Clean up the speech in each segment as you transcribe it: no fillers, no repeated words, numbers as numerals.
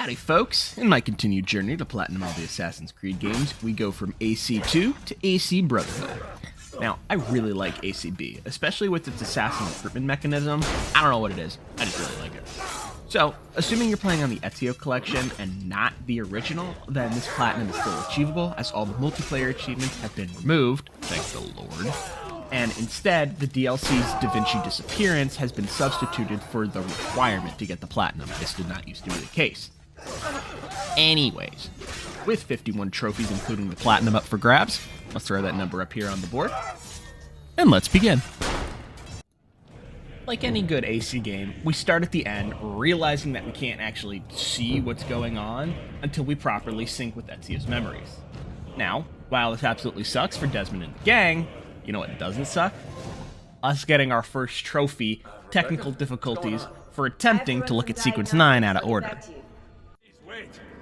Howdy folks, in my continued journey to platinum all the Assassin's Creed games, we go from AC2 to AC Brotherhood. Now, I really like ACB, especially with its assassin recruitment mechanism. I don't know what it is, I just really like it. So, assuming you're playing on the Ezio collection and not the original, then this platinum is still achievable as all the multiplayer achievements have been removed, thank the Lord. And instead, the DLC's Da Vinci Disappearance has been substituted for the requirement to get the platinum. This did not used to be the case. Anyways, with 51 trophies including the platinum up for grabs, let's throw that number up here on the board, and let's begin. Like any good AC game, we start at the end, realizing that we can't actually see what's going on until we properly sync with Ezio's memories. Now, while this absolutely sucks for Desmond and the gang, you know what doesn't suck? Us getting our first trophy, technical difficulties, for attempting to look at Sequence 9 out of order.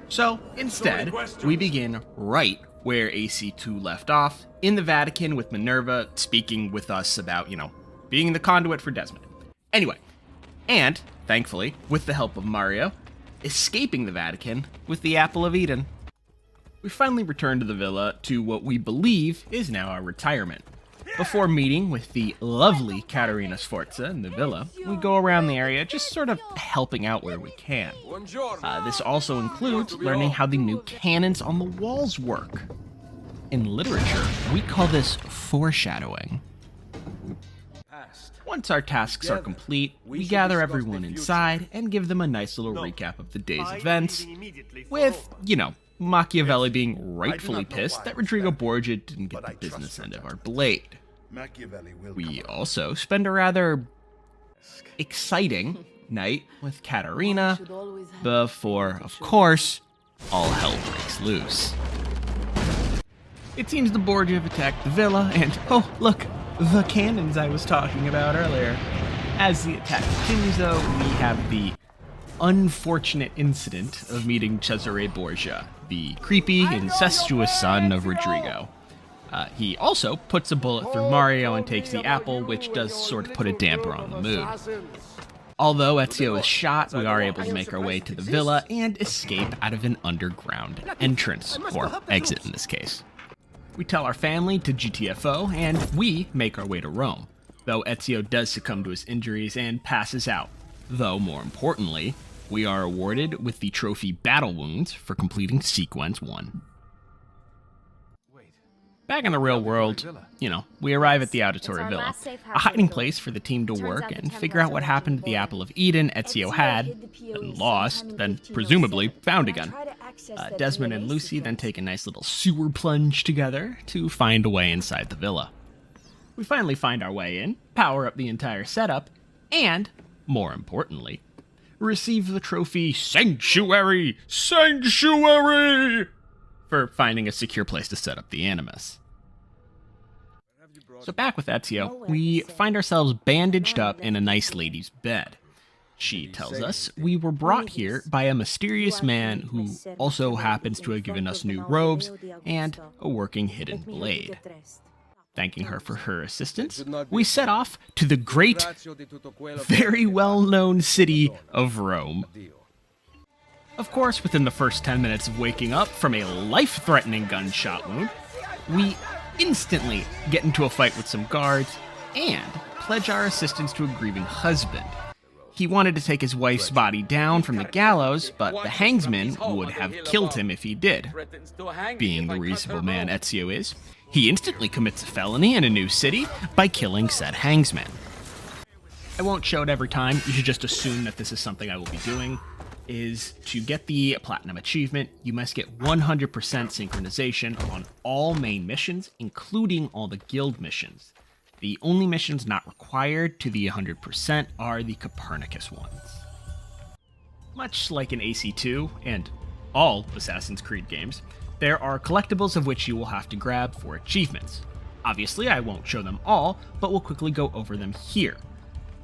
So, instead, we begin right where AC2 left off, in the Vatican with Minerva speaking with us about, being the conduit for Desmond. Anyway, and, thankfully, with the help of Mario, escaping the Vatican with the Apple of Eden. We finally return to the villa to what we believe is now our retirement. Before meeting with the lovely Caterina Sforza in the villa, we go around the area just sort of helping out where we can. This also includes learning how the new cannons on the walls work. In literature, we call this foreshadowing. Once our tasks are complete, we gather everyone inside and give them a nice little recap of the day's events, with, Machiavelli being rightfully pissed that Rodrigo Borgia didn't get the business end of our blade. We also spend a rather exciting night with Caterina before, of course, all hell breaks loose. It seems the Borgia have attacked the villa, and, oh, look, the cannons I was talking about earlier. As the attack continues, though, we have the unfortunate incident of meeting Cesare Borgia, the creepy, incestuous son of Rodrigo. He also puts a bullet through Mario and takes the apple, which does sort of put a damper on the mood. Although Ezio is shot, we are able to make our way to the villa and escape out of an underground entrance, or exit in this case. We tell our family to GTFO, and we make our way to Rome, though Ezio does succumb to his injuries and passes out. Though, more importantly, we are awarded with the trophy Battle Wounds for completing Sequence 1. Back in the real world, we arrive at the Auditory Villa, a hiding place for the team to work and figure out what happened to the Apple of Eden Ezio had, then lost, then presumably found again. Desmond and Lucy then take a nice little sewer plunge together to find a way inside the villa. We finally find our way in, power up the entire setup, and, more importantly, receive the trophy Sanctuary! Sanctuary! For finding a secure place to set up the Animus. So back with Ezio, we find ourselves bandaged up in a nice lady's bed. She tells us we were brought here by a mysterious man who also happens to have given us new robes and a working hidden blade. Thanking her for her assistance, we set off to the great, very well-known city of Rome. Of course, within the first 10 minutes of waking up from a life-threatening gunshot wound, we instantly get into a fight with some guards and pledge our assistance to a grieving husband. He wanted to take his wife's body down from the gallows, but the hangsman would have killed him if he did. Being the reasonable man Ezio is, he instantly commits a felony in a new city by killing said hangsman. I won't show it every time, you should just assume that this is something I will be doing. Is to get the platinum achievement, you must get 100% synchronization on all main missions, including all the guild missions. The only missions not required to the 100% are the Copernicus ones. Much like in AC2 and all Assassin's Creed games, there are collectibles of which you will have to grab for achievements. Obviously, I won't show them all, but we'll quickly go over them here.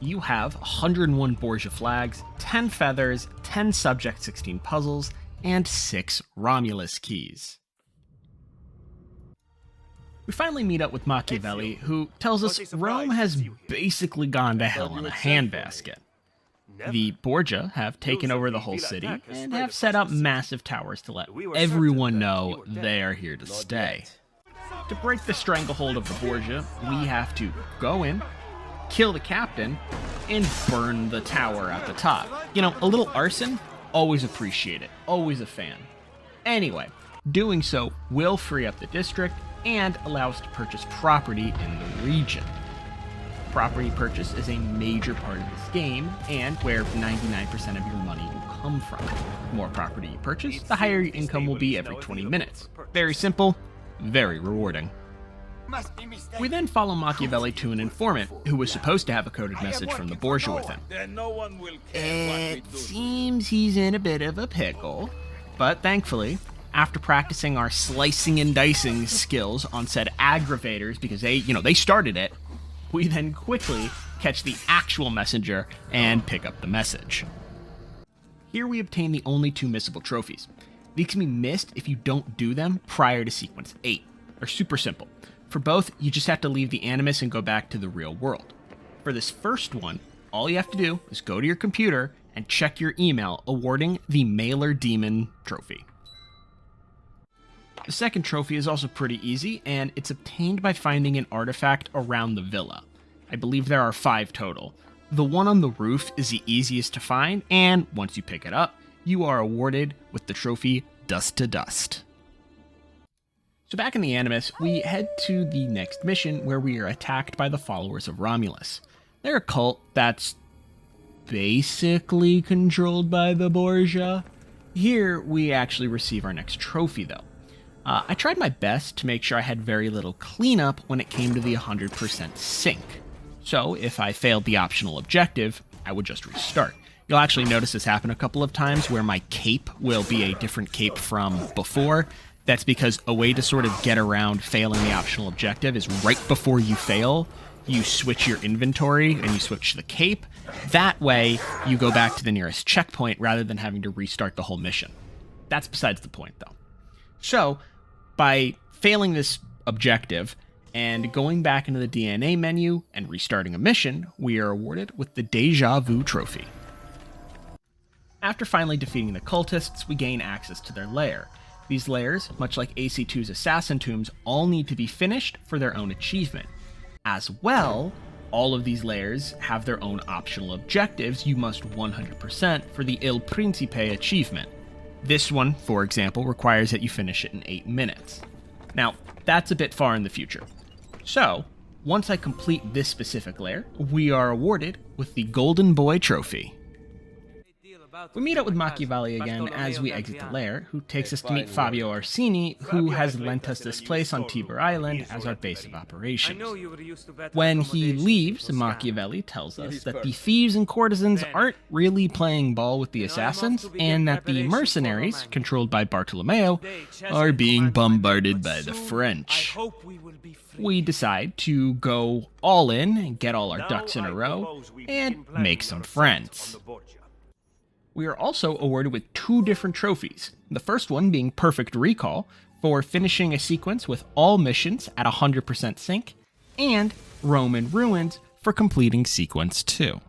You have 101 Borgia flags, 10 feathers, 10 subject 16 puzzles, and 6 Romulus keys. We finally meet up with Machiavelli, who tells us Rome has basically gone to hell in a handbasket. The Borgia have taken over the whole city and have set up massive towers to let everyone know they are here to stay. To break the stranglehold of the Borgia, we have to go in, kill the captain, and burn the tower at the top. You know, a little arson, always appreciate it, always a fan. Anyway, doing so will free up the district and allow us to purchase property in the region. Property purchase is a major part of this game, and where 99% of your money will come from. The more property you purchase, the higher your income will be every 20 minutes. Very simple, very rewarding. We then follow Machiavelli to an informant who was supposed to have a coded message from the Borgia with him. It seems he's in a bit of a pickle, but thankfully, after practicing our slicing and dicing skills on said aggravators because they started it, we then quickly catch the actual messenger and pick up the message. Here we obtain the only 2 missable trophies. These can be missed if you don't do them prior to sequence 8. They're super simple. For both, you just have to leave the Animus and go back to the real world. For this first one, all you have to do is go to your computer and check your email awarding the Mailer Demon trophy. The second trophy is also pretty easy, and it's obtained by finding an artifact around the villa. I believe there are 5 total. The one on the roof is the easiest to find, and once you pick it up, you are awarded with the trophy Dust to Dust. So back in the Animus, we head to the next mission where we are attacked by the followers of Romulus. They're a cult that's basically controlled by the Borgia. Here, we actually receive our next trophy though. I tried my best to make sure I had very little cleanup when it came to the 100% sync. So if I failed the optional objective, I would just restart. You'll actually notice this happen a couple of times where my cape will be a different cape from before. That's because a way to sort of get around failing the optional objective is right before you fail, you switch your inventory and you switch the cape. That way, you go back to the nearest checkpoint rather than having to restart the whole mission. That's besides the point, though. So, by failing this objective and going back into the DNA menu and restarting a mission, we are awarded with the Deja Vu trophy. After finally defeating the cultists, we gain access to their lair. These lairs, much like AC2's assassin tombs, all need to be finished for their own achievement. As well, all of these lairs have their own optional objectives you must 100% for the Il Principe achievement. This one, for example, requires that you finish it in 8 minutes. Now, that's a bit far in the future. So, once I complete this specific lair, we are awarded with the Golden Boy trophy. We meet up with Machiavelli again as we exit the lair, who takes us to meet Fabio Orsini, who has lent us this place on Tiber Island as our base of operations. When he leaves, Machiavelli tells us that the thieves and courtesans aren't really playing ball with the assassins, and that the mercenaries, controlled by Bartolomeo, are being bombarded by the French. We decide to go all in and get all our ducks in a row, and make some friends. We are also awarded with 2 different trophies, the first one being Perfect Recall for finishing a sequence with all missions at 100% sync, and Roman Ruins for completing sequence 2.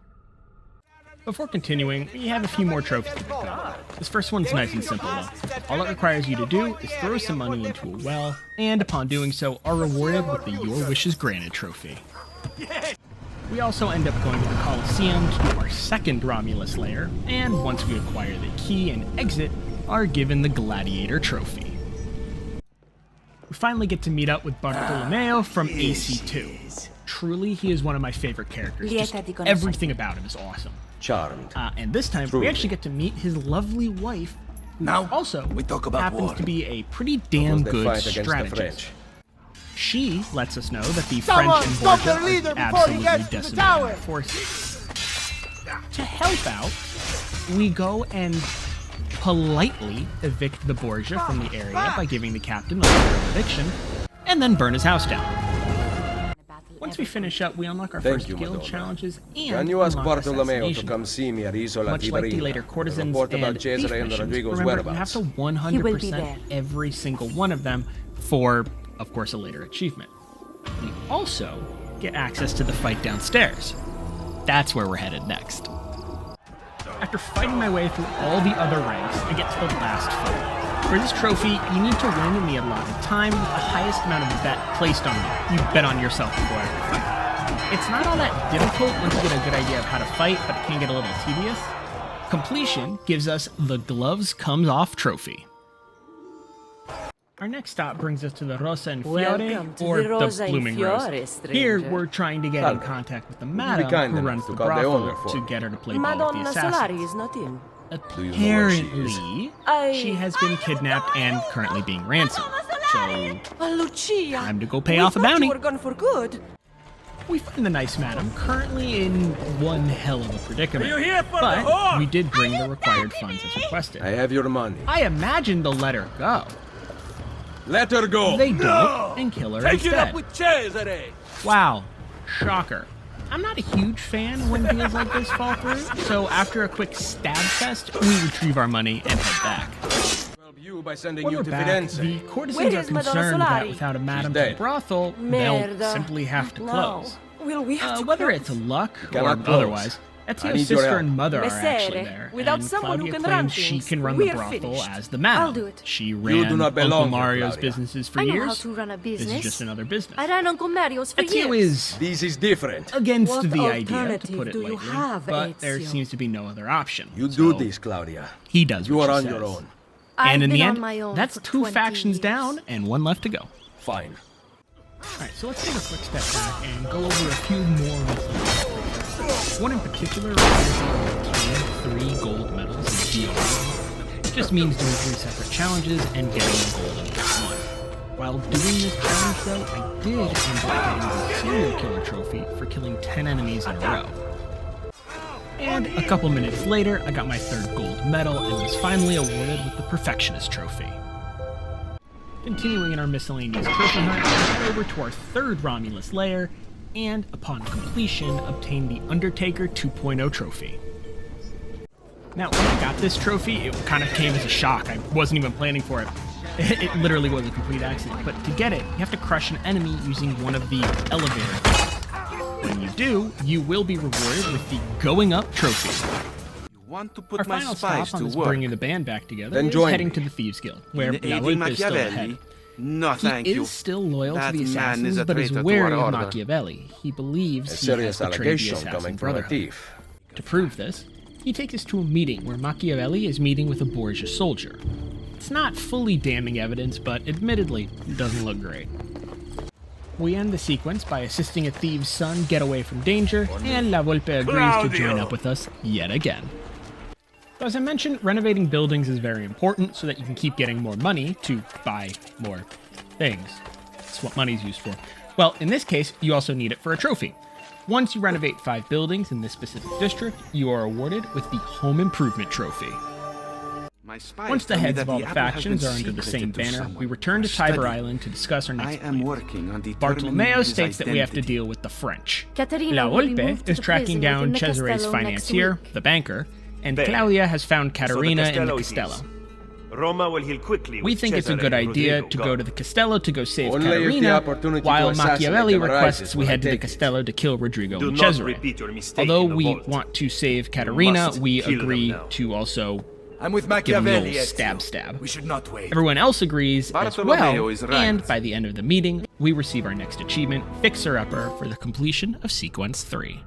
Before continuing, we have a few more trophies to pick up. This first one's nice and simple though. All it requires you to do is throw some money into a well, and upon doing so are rewarded with the Your Wishes Granted trophy. We also end up going to the Colosseum to do our second Romulus lair, and once we acquire the key and exit, are given the Gladiator trophy. We finally get to meet up with Bartolomeo from AC2. Truly, he is one of my favorite characters. Just everything about him is awesome. Charmed. And this time, we actually get to meet his lovely wife, who also happens to be a pretty damn good strategist. She lets us know that the French and Borgia are absolutely decimating their forces. To help out, we go and politely evict the Borgia from the area by giving the captain a letter of eviction, and then burn his house down. Once we finish up, we unlock our first guild challenges and Can you ask unlock Bartolomeo to come see me at Isola much like the later courtesans report and about thief Cesare and missions, Rodrigo's remember, you have whereabouts. to 100% every single one of them for, of course, a later achievement. We also get access to the fight downstairs. That's where we're headed next. After fighting my way through all the other ranks, I get to the last fight. For this trophy, you need to win in the allotted time with the highest amount of bet placed on you. You bet on yourself before every fight. It's not all that difficult once you get a good idea of how to fight, but it can get a little tedious. Completion gives us the Gloves Comes Off trophy. Our next stop brings us to the Rosa and Fiore, or the Blooming Rose. Here, we're trying to get in contact with the madam who runs the brothel to get her to play ball with the assassins. is not in. Apparently, she has been kidnapped and currently being ransomed. So, time to go pay off a bounty. You were gone for good. We find the nice madam currently in one hell of a predicament, but we did bring the required funds as requested. I have your money. I imagine they'll let her go. Let her go! They don't, and kill her Take instead. it up with Cesare! Wow, shocker. I'm not a huge fan when deals like this fall through, so after a quick stab fest, we retrieve our money and head back. Help you by sending When you we're to back, Firenze. the courtesans Where are is Madonna concerned that Solari? without a madam She's to dead. brothel, Merda. they'll simply have to close. Will we have to Whether close? it's luck or cannot close. otherwise, I Ezio's need your sister help. and mother are actually Messere, there, without and someone who Claudia can run claims she things, can run the we're brothel finished. as the madam. I'll do it. She ran do not belong Uncle here, Mario's Claudia. businesses for I know years. how to run a This business. is just another business. I ran Uncle Mario's for Ezio years. is This is different. against What the idea, to alternative put it do you lightly, have, but there Ezio? seems to be no other option. You do So this, Claudia. He does You what are she on your says. own. I've And in been the on end, my own that's for 2 20 factions years. down and 1 left to go. Fine. Alright, so let's take a quick step back and go over a few more miscellaneous. One in particular requires you to obtain 3 gold medals in VR. It just means doing 3 separate challenges and getting a gold in each one. While doing this challenge though, I did end up getting the serial killer trophy for killing 10 enemies in a row. And a couple minutes later, I got my 3rd gold medal and was finally awarded with the Perfectionist trophy. Continuing in our miscellaneous trophy hunt, we head over to our 3rd Romulus lair, and upon completion, obtain the Undertaker 2.0 trophy. Now, when I got this trophy, it kind of came as a shock. I wasn't even planning for it. It literally was a complete accident. But to get it, you have to crush an enemy using one of the elevator. When you do, you will be rewarded with the Going Up trophy. Want to put Our my final spies stop on to this work. bringing the band back together Then is join heading me. to the Thieves Guild, where In La aiding Volpe is still the head. Machiavelli? No, thank He you. is still loyal That to the man assassins, is a but is traitor to wary our of order. Machiavelli. He believes A he serious has betrayed the allegation assassin coming from a Brotherhood. thief. To prove this, he takes us to a meeting where Machiavelli is meeting with a Borgia soldier. It's not fully damning evidence, but admittedly, it doesn't look great. We end the sequence by assisting a thief's son get away from danger, and La Volpe agrees to join up with us yet again. So as I mentioned, renovating buildings is very important so that you can keep getting more money to buy more things. That's what money's used for. Well, in this case, you also need it for a trophy. Once you renovate 5 buildings in this specific district, you are awarded with the Home Improvement Trophy. My spies Once the tell me heads that of all the the apple has factions been are under the same secreted to banner, someone. we return to Study. Tiber Island to discuss our I next am plan. working on determining Bartolomeo his states that we have to identity. deal with the French. Caterina La will be Volpe moved to is the tracking prison down within the Cesare's Castello next financier, week. the banker, and Bene. Claudia has found Caterina in the Castello it is. Castello. Roma will heal quickly. We with think it's a Cesare good and idea Rodrigo to gone. go to the Castello to go save Only if the Caterina, opportunity to while assassinate Machiavelli them requests arises we when I head to the take it. Castello to kill Rodrigo Do and not Cesare. repeat your mistake Although in the we vault. want to save Caterina, must we kill them agree now. to also I'm with give him the Machiavelli. old Ezio. stab. We should not wait. Everyone else agrees as Bartolomeo well, is right. and by the end of the meeting, we receive our next achievement, Fixer Upper, for the completion of Sequence 3.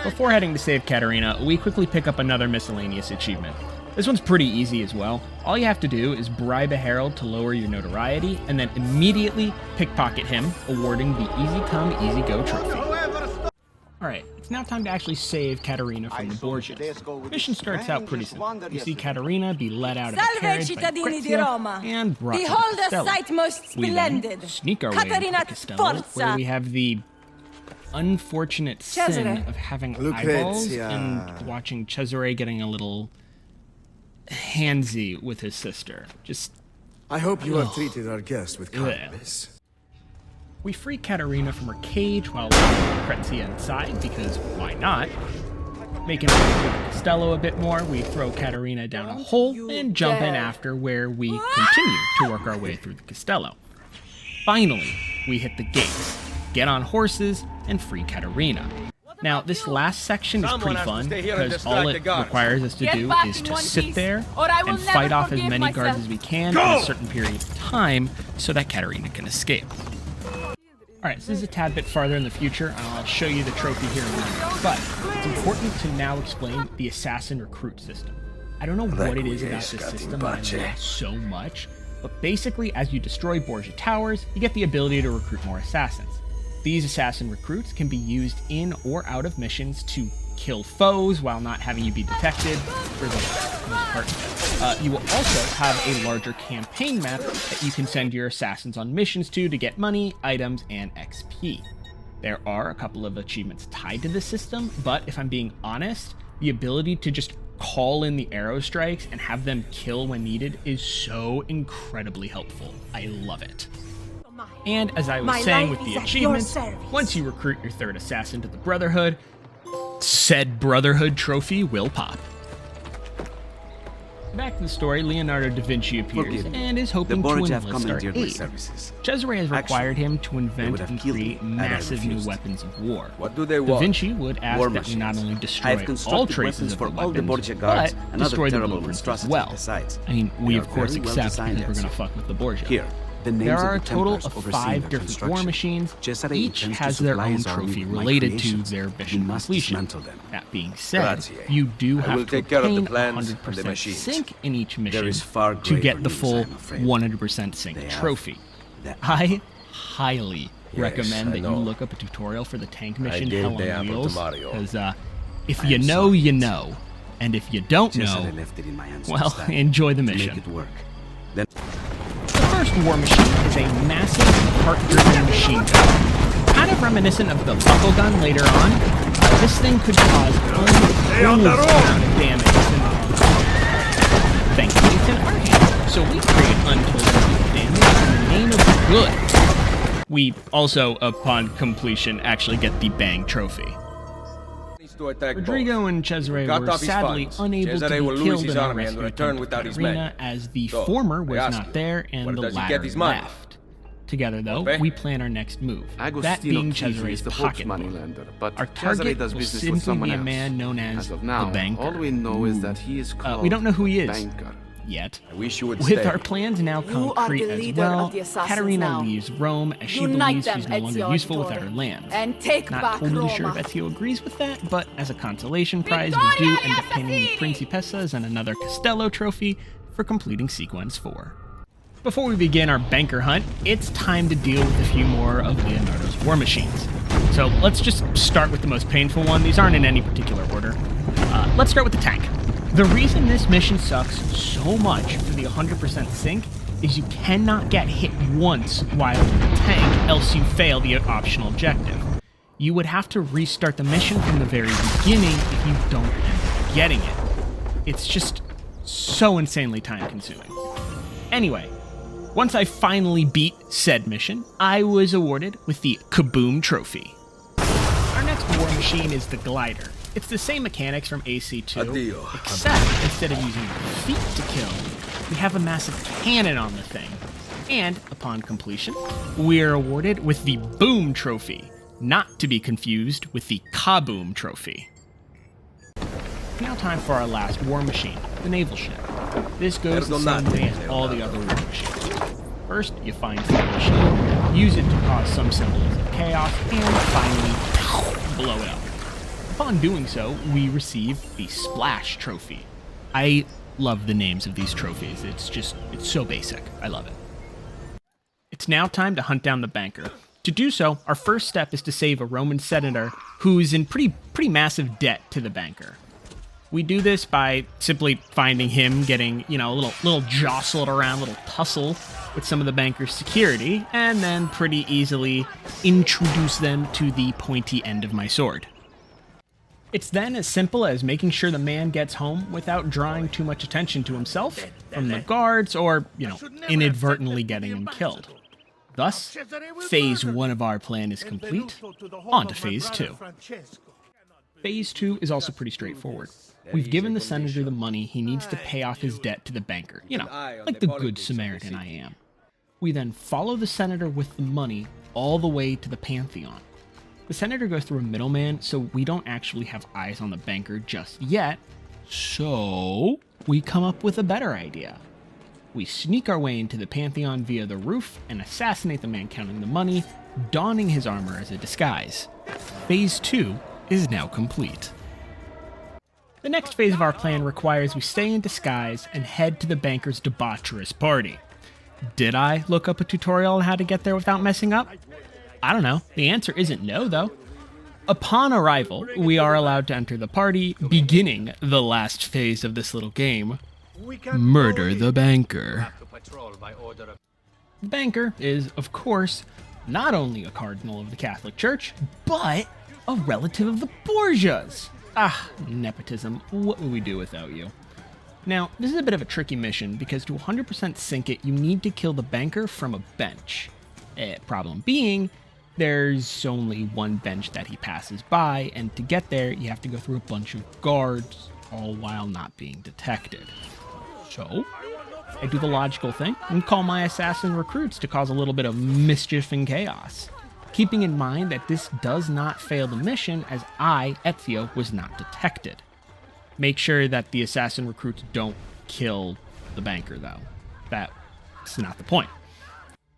Before heading to save Caterina, we quickly pick up another miscellaneous achievement. This one's pretty easy as well. All you have to do is bribe a herald to lower your notoriety, and then immediately pickpocket him, awarding the Easy Come, Easy Go trophy. Alright, it's now time to actually save Caterina from the Borgias. Mission starts out pretty simple. You see Caterina be let out of a Salve, carriage by cittadini di Lucrezia Roma. and brought Behold to the a Castello. sight most We then splendid. sneak our way into Caterina the Castello, Sforza. where we have the unfortunate sin Cesare. of having Lucrezia. eyeballs and watching Cesare getting a little handsy with his sister. Just I hope you have treated our guest with Yeah. kindness. we free Caterina from her cage while leaving Lucrezia inside, because why not? Making our way through the Castello a bit more, we throw Caterina down a hole and jump in after, where we continue to work our way through the Castello. Finally, we hit the gates, get on horses, and free Caterina. Now, this last section is Someone pretty has to fun stay here and because distract all the it guards. requires us to Get do back is in to one sit piece, there or I will and never fight off as forgive many guards myself. as we can in a certain period of time so that Katarina can escape. Alright, so this is a tad bit farther in the future, and I'll show you the trophy here in a minute. But it's important to now explain the assassin recruit system. I don't know what it is about this system that I love so much, but basically, as you destroy Borgia Towers, you get the ability to recruit more assassins. These assassin recruits can be used in or out of missions to kill foes while not having you be detected, for the most part. You will also have a larger campaign map that you can send your assassins on missions to get money, items, and XP. There are a couple of achievements tied to this system, but if I'm being honest, the ability to just call in the arrow strikes and have them kill when needed is so incredibly helpful. I love it. And as I was saying with the achievements, once you recruit your third assassin to the Brotherhood, said Brotherhood trophy will pop. Back to the story, Leonardo da Vinci appears and is hoping to enlist our aid. Cesare has required him to invent and create massive new weapons of war. What do they Da want? Vinci would ask that we not only destroy all traces of the weapons, but destroy the blueprints as well. I mean, we of course accept because we're going to fuck with the Borgia. Here, the names There of are a the total Templars of overseeing 5 their different war construction. machines. Cesare Each intends to has their supply own his army trophy with my related to creations. their We mission must completion. dismantle them. That being said, Grazie. you do I will have to take care of the obtain plans and the 100% machines. sync in each There mission is far to get graver the news, full I'm afraid. 100% sync They have trophy. that- I highly recommend I that you know. look up a tutorial for the tank mission gave Hell the on apple to Wheels, Mario. because if I you am know, sorry, you Cesare. know, and if you don't Cesare know, left it in my hands well, instead. enjoy the To make mission. it work. Then The first war machine is a massive heart-driven machine gun. Kind of reminiscent of the buckle gun later on, this thing could cause untold amount of damage thankfully it's in our hands, so we create untold amount of damage in the name of good. We also, upon completion, actually get the Bang trophy. Needs to attack Rodrigo both. and Cesare Cut were off his sadly funds. unable Cesare to will be lose killed his in our army and rescue return attempt without of his men. Katarina, as the So, former I was ask not you, there and where the does he latter get his money? left. Together, though, Okay. we plan our next move. Agostino That being Chigi Cesare's is the Pope's pocketbook. moneylender, but Our Cesare target does will business with simply someone be a else. man known as of now, the Banker. all we know is that he is called We don't know who he is Banker. yet. I wish you would With stay. our plans now You are concrete the as leader well, of the assassins Katarina now. leaves Rome as she Unite believes them, she's no longer Ezio useful Auditore, without her lands. and take Not back totally sure Roma. if Ezio agrees with that, but as a consolation prize, we do Vittoria end up pinning the Assassini! Principessas and another Castello trophy for completing Sequence 4. Before we begin our banker hunt, it's time to deal with a few more of Leonardo's war machines. So let's just start with the most painful one. These aren't in any particular order. Let's start with the tank. The reason this mission sucks so much for the 100% sync is you cannot get hit once while in the tank, else you fail the optional objective. You would have to restart the mission from the very beginning if you don't end up getting it. It's just so insanely time consuming. Anyway, once I finally beat said mission, I was awarded with the Kaboom Trophy. Our next war machine is the Glider. It's the same mechanics from AC2, Addio. except instead of using feet to kill, we have a massive cannon on the thing. And, upon completion, we are awarded with the Boom Trophy, not to be confused with the Kaboom Trophy. Now time for our last war machine, the naval ship. This goes the same way as all the other war machines. First, you find the ship, use it to cause some symbols of chaos, and finally, blow it up. Upon doing so, we receive the Splash Trophy. I love the names of these trophies. It's so basic. I love it. It's now time to hunt down the banker. To do so, our first step is to save a Roman senator who's in pretty massive debt to the banker. We do this by simply finding him, getting, a little jostled around, little tussle with some of the banker's security, and then pretty easily introduce them to the pointy end of my sword. It's then as simple as making sure the man gets home without drawing too much attention to himself from the guards or, inadvertently getting him killed. Thus, phase 1 of our plan is complete. On to phase 2. Phase 2 is also pretty straightforward. We've given the senator the money he needs to pay off his debt to the banker. Like the good Samaritan I am. We then follow the senator with the money all the way to the Pantheon. The senator goes through a middleman, so we don't actually have eyes on the banker just yet. So we come up with a better idea. We sneak our way into the Pantheon via the roof and assassinate the man counting the money, donning his armor as a disguise. Phase 2 is now complete. The next phase of our plan requires we stay in disguise and head to the banker's debaucherous party. Did I look up a tutorial on how to get there without messing up? I don't know. The answer isn't no, though. Upon arrival, we are allowed to enter the party, beginning the last phase of this little game. Murder the banker. The banker is, of course, not only a cardinal of the Catholic Church, but a relative of the Borgias. Ah, nepotism, what would we do without you? Now, this is a bit of a tricky mission because to 100% sink it, you need to kill the banker from a bench. Problem being, there's only one bench that he passes by, and to get there, you have to go through a bunch of guards, all while not being detected. So, I do the logical thing and call my assassin recruits to cause a little bit of mischief and chaos, keeping in mind that this does not fail the mission as I, Ezio, was not detected. Make sure that the assassin recruits don't kill the banker, though. That's not the point.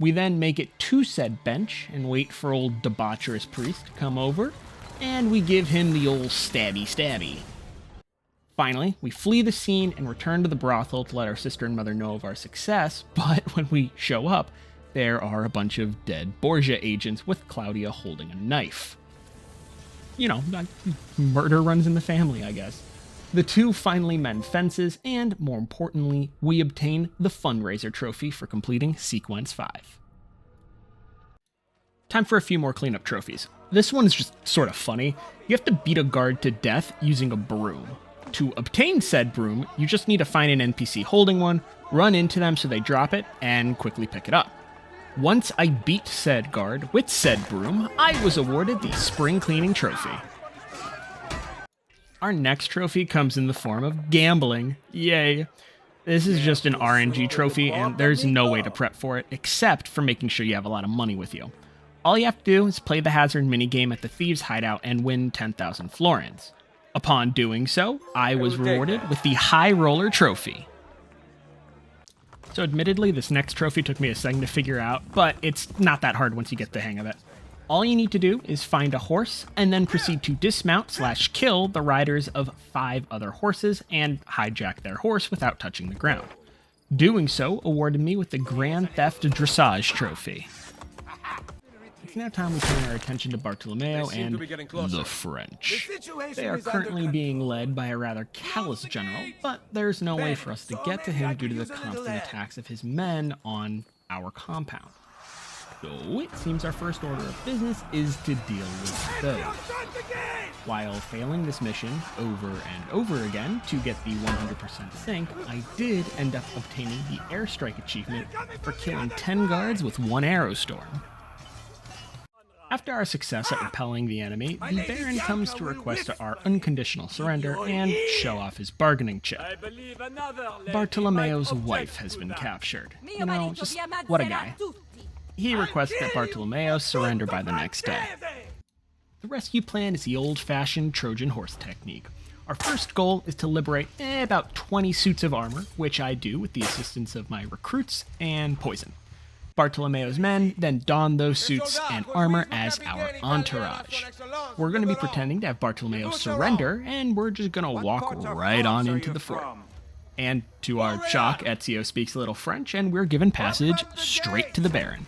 We then make it to said bench and wait for old debaucherous priest to come over, and we give him the old stabby. Finally, we flee the scene and return to the brothel to let our sister and mother know of our success, but when we show up, there are a bunch of dead Borgia agents with Claudia holding a knife. You know, murder runs in the family, I guess. The two finally mend fences, and more importantly, we obtain the fundraiser trophy for completing Sequence 5. Time for a few more cleanup trophies. This one's just sort of funny. You have to beat a guard to death using a broom. To obtain said broom, you just need to find an NPC holding one, run into them so they drop it, and quickly pick it up. Once I beat said guard with said broom, I was awarded the spring cleaning trophy. Our next trophy comes in the form of gambling. Yay. This is just an RNG trophy, and there's no way to prep for it, except for making sure you have a lot of money with you. All you have to do is play the hazard minigame at the Thieves' Hideout and win 10,000 florins. Upon doing so, I was rewarded with the High Roller Trophy. So admittedly, this next trophy took me a second to figure out, but it's not that hard once you get the hang of it. All you need to do is find a horse, and then proceed to dismount/kill the riders of 5 other horses, and hijack their horse without touching the ground. Doing so awarded me with the Grand Theft Dressage Trophy. It's now time we turn our attention to Bartolomeo and the French. They are currently being led by a rather callous general, but there's no way for us to get to him due to the constant attacks of his men on our compound. So it seems our first order of business is to deal with those. While failing this mission over and over again to get the 100% sync, I did end up obtaining the Airstrike achievement for killing 10 guards with 1 arrow storm. After our success at repelling the enemy, the Baron comes to request our unconditional surrender and show off his bargaining chip. Bartolomeo's wife has been captured. You know, just what a guy. He requests that Bartolomeo surrender by the next day. The rescue plan is the old-fashioned Trojan horse technique. Our first goal is to liberate about 20 suits of armor, which I do with the assistance of my recruits and poison. Bartolomeo's men then don those suits and armor as our entourage. We're going to be pretending to have Bartolomeo surrender, and we're just going to walk right on into the fort. And to our shock, Ezio speaks a little French, and we're given passage straight to the Baron.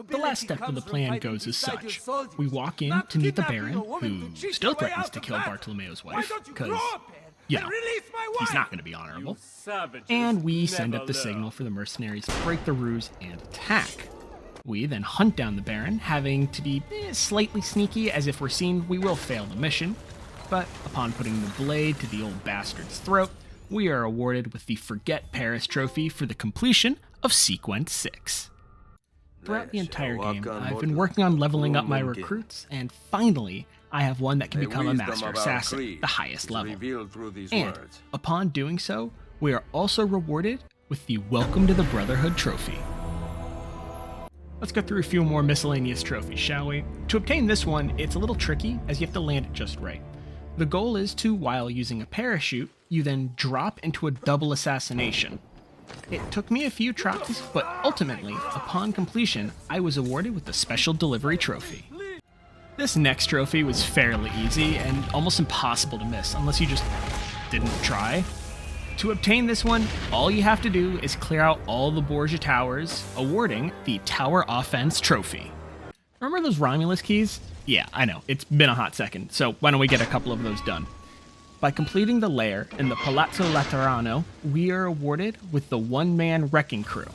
The last step of the plan goes as such. We walk in to meet the Baron, who still threatens to kill Bartolomeo's wife, because, you know, he's not going to be honorable. And we send up the signal for the mercenaries to break the ruse and attack. We then hunt down the Baron, having to be slightly sneaky, as if we're seen, we will fail the mission. But upon putting the blade to the old bastard's throat, we are awarded with the Forget Paris trophy for the completion of Sequence 6. Throughout the entire game, I've been working on leveling up my recruits, and finally, I have one that can become a master assassin, the highest level. And upon doing so, we are also rewarded with the Welcome to the Brotherhood trophy. Let's go through a few more miscellaneous trophies, shall we? To obtain this one, it's a little tricky as you have to land it just right. The goal is to, while using a parachute, you then drop into a double assassination. It took me a few tries, but ultimately, upon completion, I was awarded with the Special Delivery Trophy. This next trophy was fairly easy and almost impossible to miss unless you just didn't try. To obtain this one, all you have to do is clear out all the Borgia towers, awarding the Tower Offense Trophy. Remember those Romulus keys? Yeah, I know, it's been a hot second, so why don't we get a couple of those done? By completing the lair in the Palazzo Laterano, we are awarded with the one-man wrecking crew.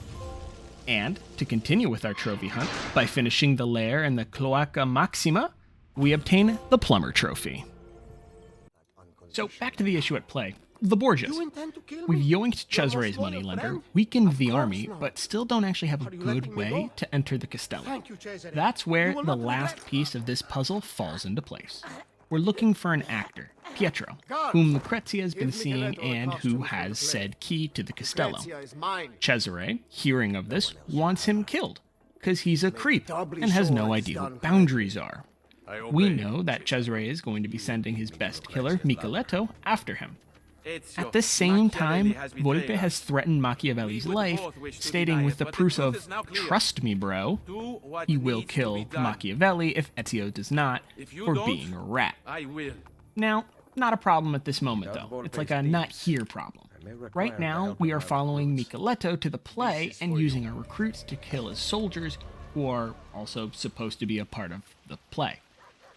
And, to continue with our trophy hunt, by finishing the lair in the Cloaca Maxima, we obtain the Plumber Trophy. So, back to the issue at play. The Borgias. We've yoinked Cesare's moneylender, weakened the army, but still don't actually have a good way to enter the Castello. That's where the last piece of this puzzle falls into place. We're looking for an actor, Pietro, whom Lucrezia has been seeing and who has said key to the Castello. Cesare, hearing of this, wants him killed, because he's a creep and has no idea what boundaries are. We know that Cesare is going to be sending his best killer, Micheletto, after him. At the same time, Volpe has threatened Machiavelli's life, stating with the proof of, "Trust me, bro," he will kill Machiavelli if Ezio does not, for being a rat. Now, not a problem at this moment, though. It's like a not here problem. Right now, we are following Micheletto to the play and using our recruits to kill his soldiers, who are also supposed to be a part of the play.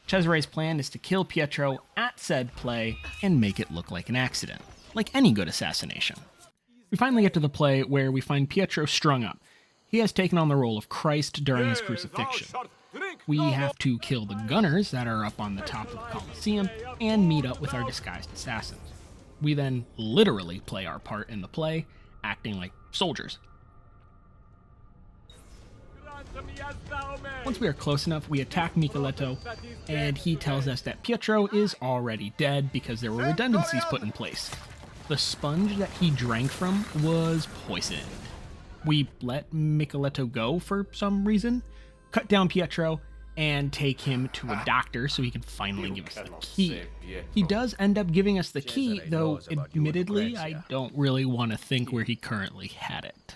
Cesare's plan is to kill Pietro at said play and make it look like an accident, like any good assassination. We finally get to the play where we find Pietro strung up. He has taken on the role of Christ during his crucifixion. We have to kill the gunners that are up on the top of the Colosseum and meet up with our disguised assassins. We then literally play our part in the play, acting like soldiers. Once we are close enough, we attack Micheletto, and he tells us that Pietro is already dead because there were redundancies put in place. The sponge that he drank from was poisoned. We let Micheletto go for some reason, cut down Pietro, and take him to a doctor so he can finally give us the key. He does end up giving us the key, though admittedly I don't really want to think where he currently had it.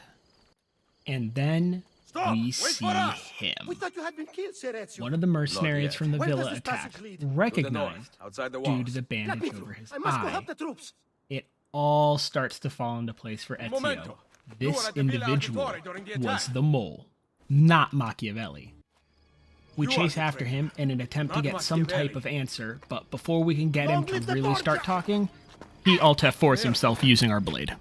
And then we see him. One of the mercenaries from the villa attacked, recognized due to the bandage over his eye. It all starts to fall into place for Ezio. This individual was the mole, not Machiavelli. We chase after him in an attempt to get some type of answer, but before we can get him to really start talking, he Alt F4s himself using our blade.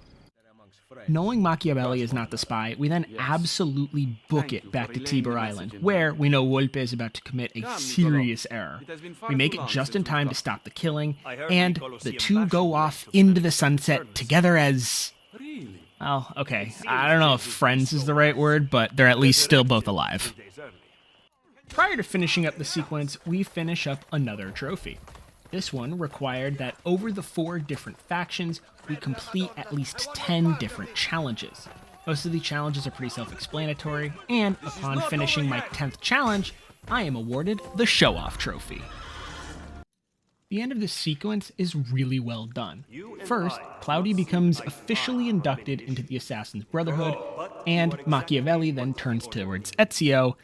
Knowing Machiavelli is not the spy, we then absolutely book it back to Tiber Island, where we know Volpe is about to commit a serious error. We make it just in time to stop the killing, and the two go off into the sunset together as... well, okay, I don't know if friends is the right word, but they're at least still both alive. Prior to finishing up the sequence, we finish up another trophy. This one required that over the 4 different factions, we complete at least 10 different challenges. Most of the challenges are pretty self-explanatory, and upon finishing my 10th challenge, I am awarded the Show-Off Trophy. The end of this sequence is really well done. First, Cloudy becomes officially inducted into the Assassin's Brotherhood, and Machiavelli then turns towards Ezio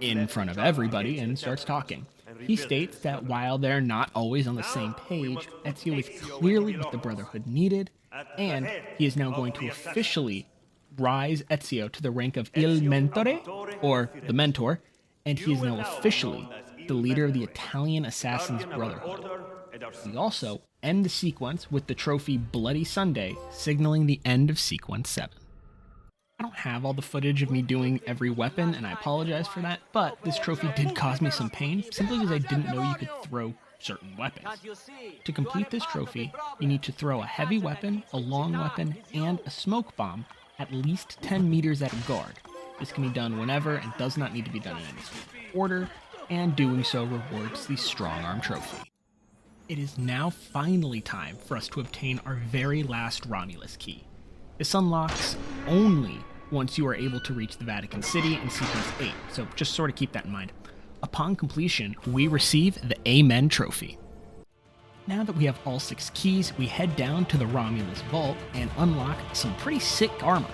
in front of everybody and starts talking. He states that while they're not always on the same page, Ezio is clearly what the Brotherhood needed, and he is now going to officially rise Ezio to the rank of Il Mentore, or the Mentor, and he is now officially the leader of the Italian Assassin's Brotherhood. We also end the sequence with the trophy Bloody Sunday, signaling the end of Sequence 7. I don't have all the footage of me doing every weapon, and I apologize for that, but this trophy did cause me some pain, simply because I didn't know you could throw certain weapons. To complete this trophy, you need to throw a heavy weapon, a long weapon, and a smoke bomb at least 10 meters at a guard. This can be done whenever and does not need to be done in any order, and doing so rewards the Strong Arm Trophy. It is now finally time for us to obtain our very last Romulus key. This unlocks only once you are able to reach the Vatican City in Sequence 8, so just sort of keep that in mind. Upon completion, we receive the Amen Trophy. Now that we have all 6 keys, we head down to the Romulus Vault and unlock some pretty sick armor,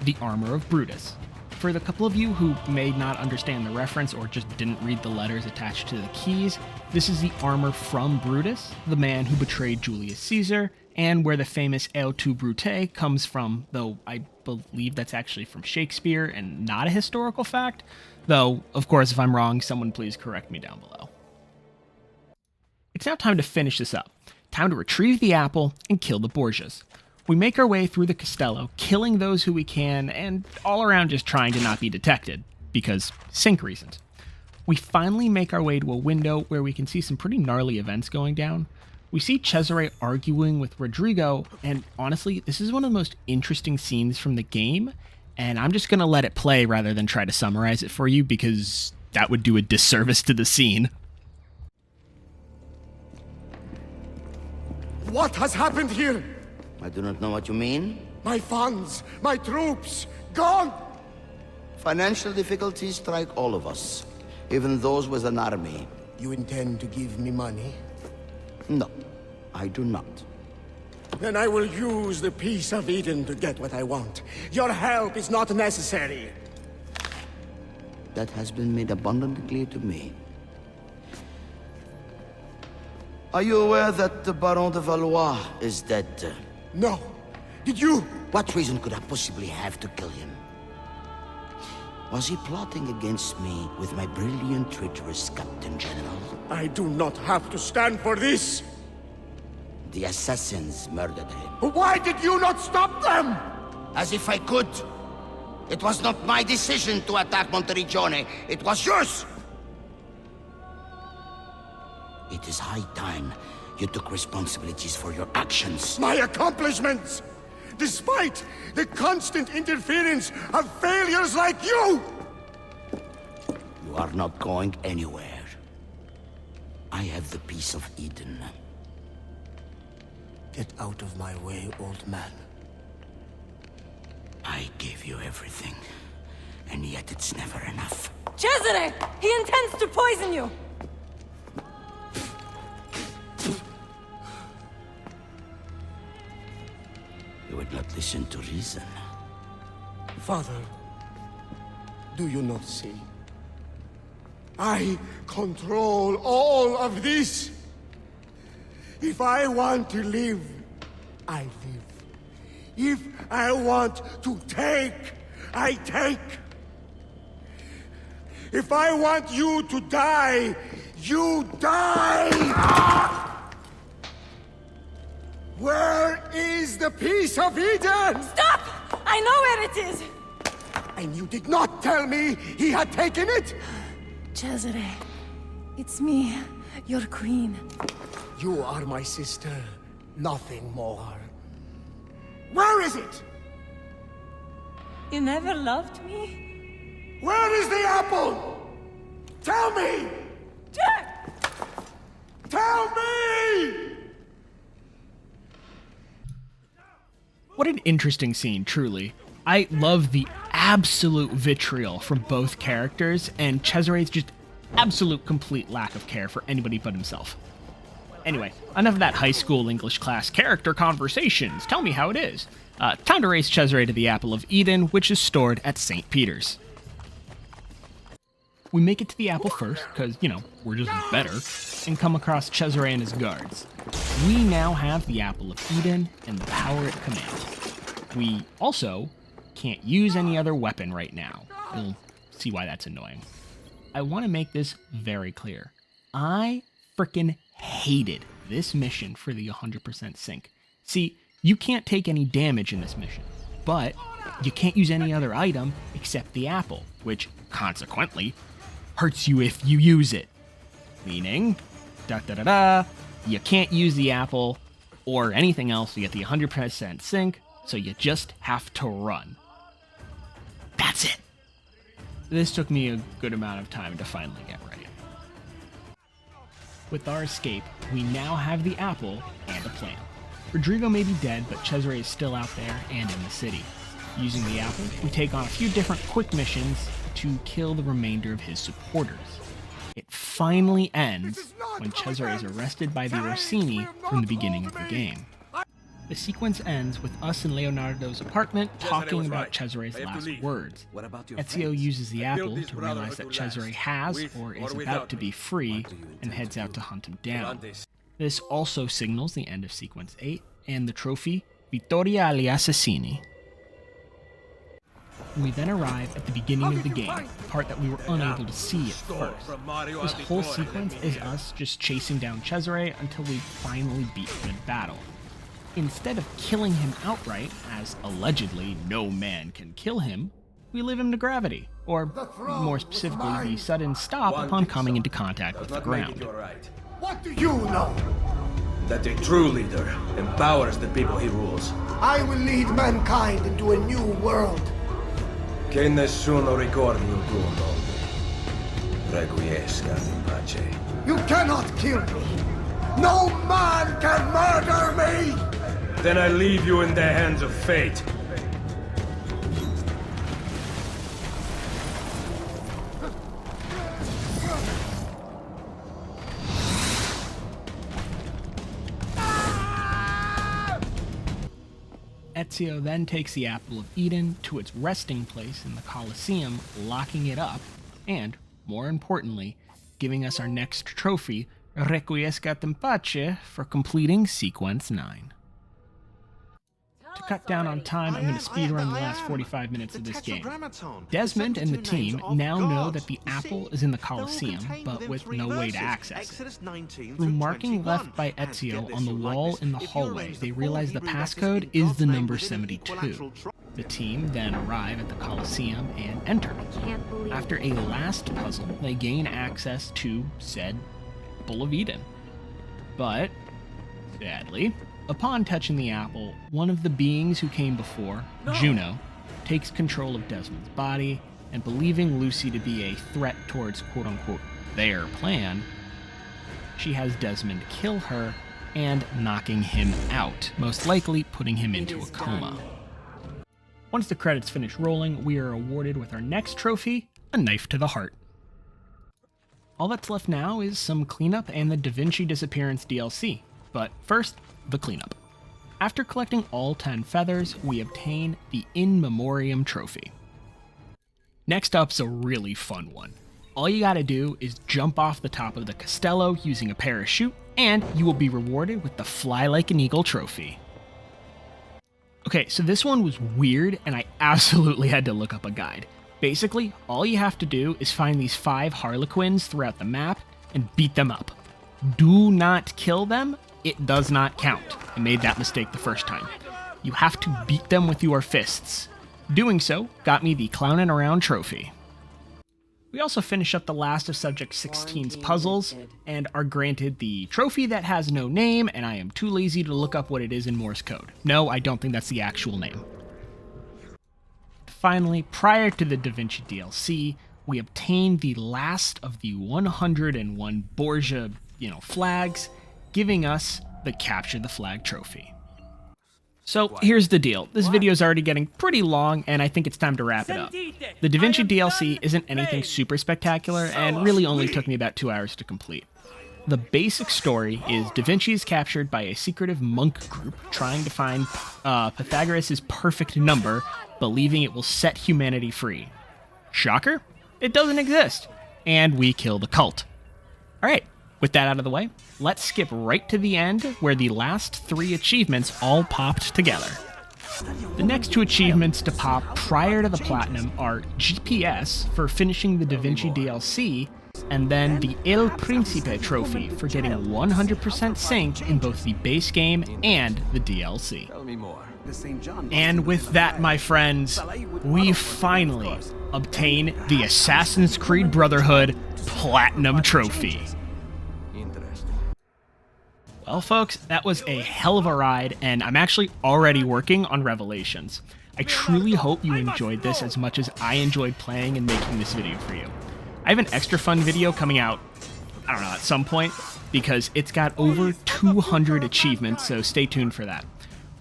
the Armor of Brutus. For the couple of you who may not understand the reference or just didn't read the letters attached to the keys, this is the armor from Brutus, the man who betrayed Julius Caesar, and where the famous Et tu, Brute comes from, though I believe that's actually from Shakespeare and not a historical fact. Though, of course, if I'm wrong, someone please correct me down below. It's now time to finish this up. Time to retrieve the apple and kill the Borgias. We make our way through the Castello, killing those who we can, and all around just trying to not be detected, because sync reasons. We finally make our way to a window where we can see some pretty gnarly events going down. We see Cesare arguing with Rodrigo, and honestly, this is one of the most interesting scenes from the game, and I'm just going to let it play rather than try to summarize it for you, because that would do a disservice to the scene. What has happened here? I do not know what you mean. My funds, my troops, gone! Financial difficulties strike all of us, even those with an army. You intend to give me money? No, I do not. Then I will use the Peace of Eden to get what I want. Your help is not necessary. That has been made abundantly clear to me. Are you aware that the Baron de Valois is dead? No. Did you? What reason could I possibly have to kill him? Was he plotting against me with my brilliant, traitorous Captain General? I do not have to stand for this. The assassins murdered him. Why did you not stop them? As if I could. It was not my decision to attack Monteriggione. It was yours. It is high time you took responsibilities for your actions. My accomplishments! Despite the constant interference of failures like you! You are not going anywhere. I have the Peace of Eden. Get out of my way, old man. I gave you everything, and yet it's never enough. Cesare! He intends to poison you! You would not listen to reason. Father, do you not see? I control all of this. If I want to live, I live. If I want to take, I take. If I want you to die, you die! Where is the Peace of Eden? Stop! I know where it is! And you did not tell me he had taken it? Cesare, it's me, your queen. You are my sister, nothing more. Where is it? You never loved me? Where is the apple? Tell me! Jack! Tell me! What an interesting scene, truly. I love the absolute vitriol from both characters, and Cesare's just absolute complete lack of care for anybody but himself. Anyway, enough of that high school English class character conversations. Tell me how it is. Time to race Cesare to the Apple of Eden, which is stored at St. Peter's. We make it to the apple first, because, you know, we're just better, and come across Cesare and his guards. We now have the Apple of Eden and the power it commands. We also can't use any other weapon right now. You'll see why that's annoying. I want to make this very clear. I frickin' hated this mission for the 100% sync. See, you can't take any damage in this mission, but you can't use any other item except the apple, which, consequently, hurts you if you use it. Meaning, you can't use the apple or anything else to get the 100% sync, so you just have to run. That's it. This took me a good amount of time to finally get right. With our escape, we now have the apple and a plan. Rodrigo may be dead, but Cesare is still out there and in the city. Using the apple, we take on a few different quick missions to kill the remainder of his supporters. It finally ends when Cesare is arrested by the Orsini from the beginning of the game. The sequence ends with us in Leonardo's apartment talking about Cesare's last words. Ezio uses the apple to realize that Cesare has or is about to be free and heads out to hunt him down. This also signals the end of sequence 8 and the trophy Vittoria agli Assassini. We then arrive at the beginning of the game, the part that we were unable to see at first. This whole sequence is us just chasing down Cesare until we finally beat him in battle. Instead of killing him outright, as allegedly no man can kill him, we leave him to gravity, or more specifically, the sudden stop upon coming into contact with the ground. What do you know? That a true leader empowers the people he rules. I will lead mankind into a new world. Che nessuno ricordi il tuo nome. Requiescat in pace. You cannot kill me. No man can murder me! Then I leave you in the hands of fate. Ezio then takes the Apple of Eden to its resting place in the Colosseum, locking it up, and, more importantly, giving us our next trophy, Requiescat in pace, for completing Sequence 9. To cut down on time, I'm going to speedrun the last 45 minutes of this game. Desmond and the team now know that the apple is in the Colosseum, but with no way to access it. Through marking left by Ezio on the wall in the hallway, they realize the passcode is the number 72. The team then arrive at the Colosseum and enter. After a last puzzle, they gain access to said Apple of Eden. But, sadly, upon touching the apple, one of the beings who came before, Juno, takes control of Desmond's body, and believing Lucy to be a threat towards quote-unquote their plan, she has Desmond kill her and knocking him out, most likely putting him into a coma. Once the credits finish rolling, we are awarded with our next trophy, a knife to the heart. All that's left now is some cleanup and the Da Vinci Disappearance DLC, but first, the cleanup. After collecting all 10 feathers, we obtain the In Memoriam trophy. Next up's a really fun one. All you gotta do is jump off the top of the Castello using a parachute, and you will be rewarded with the Fly Like an Eagle trophy. Okay, so this one was weird, and I absolutely had to look up a guide. Basically, all you have to do is find these 5 Harlequins throughout the map and beat them up. Do not kill them. It does not count. I made that mistake the first time. You have to beat them with your fists. Doing so got me the Clownin' Around trophy. We also finish up the last of Subject 16's puzzles, and are granted the trophy that has no name, and I am too lazy to look up what it is in Morse code. No, I don't think that's the actual name. Finally, prior to the Da Vinci DLC, we obtained the last of the 101 Borgia, flags, giving us the Capture the Flag trophy. So here's the deal. This video is already getting pretty long, and I think it's time to wrap it up. The Da Vinci DLC isn't anything super spectacular, and really only took me about 2 hours to complete. The basic story is Da Vinci is captured by a secretive monk group trying to find Pythagoras' perfect number, believing it will set humanity free. Shocker? It doesn't exist. And we kill the cult. Alright, with that out of the way, let's skip right to the end where the last 3 achievements all popped together. The next 2 achievements to pop prior to the platinum are GPS for finishing the Da Vinci DLC, and then the Il Principe trophy for getting 100% sync in both the base game and the DLC. And with that, my friends, we finally obtain the Assassin's Creed Brotherhood Platinum Trophy. Well, folks, that was a hell of a ride, and I'm actually already working on Revelations. I truly hope you enjoyed this as much as I enjoyed playing and making this video for you. I have an extra fun video coming out, I don't know, at some point, because it's got over 200 achievements, so stay tuned for that.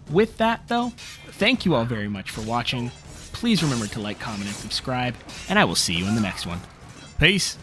With that, though, thank you all very much for watching. please remember to like, comment, and subscribe, and I will see you in the next one. Peace!